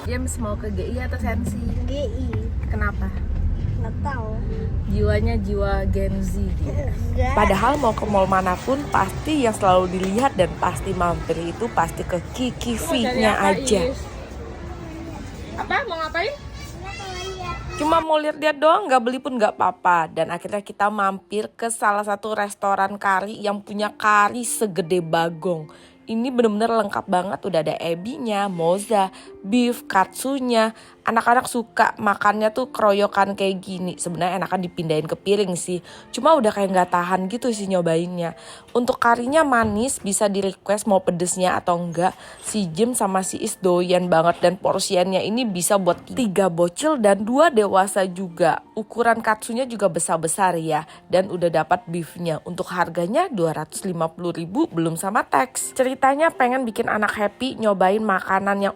James mau ke GI atau Sensi? GI. Kenapa? Nggak tahu. Jiwanya jiwa Gen Z dia. Enggak. Padahal mau ke mall manapun pasti yang selalu dilihat dan pasti mampir itu pasti ke Kiki V-nya aja. Apa? Mau ngapain? Cuma mau lihat-lihat doang, nggak beli pun nggak apa-apa. Dan akhirnya kita mampir ke salah satu restoran kari yang punya kari segede bagong. Ini bener-bener lengkap banget, udah ada ebinya, moza, beef, katsunya. Anak-anak suka makannya tuh keroyokan kayak gini. Sebenarnya enakan dipindahin ke piring sih. Cuma udah kayak nggak tahan gitu sih nyobainnya. Untuk karinya manis, bisa di request mau pedesnya atau enggak. Si Jim sama si Is doyan banget dan porsiannya ini bisa buat 3 bocil dan 2 dewasa juga. Ukuran katsunya juga besar-besar ya. Dan udah dapat beefnya. Untuk harganya 250.000 belum sama tax. Ceritanya pengen bikin anak happy nyobain makanan yang